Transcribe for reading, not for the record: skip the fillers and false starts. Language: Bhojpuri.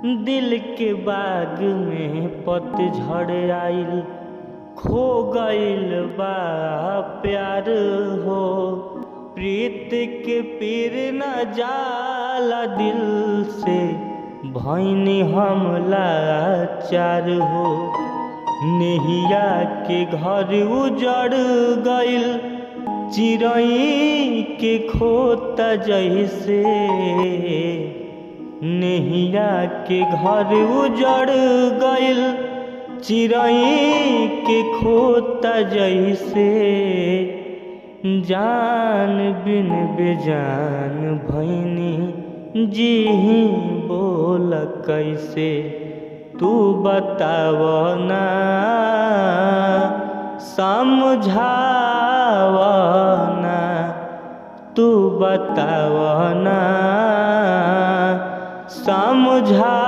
दिल के बाग में पतझड़ आइल, खो गइल बा प्यार हो। प्रीत के पीर न जाला दिल से, भैनी हमला चार हो। नेहिया के घर उजड़ गइल, चिड़ई के खोता जैसे। नेहिया के घर उजड़ गइल, चिड़ई के खोता जैसे। जान बिन बेजान भैनी जी बोल कैसे। तू बताव ना समझाव ना, तू बताव ना समझाव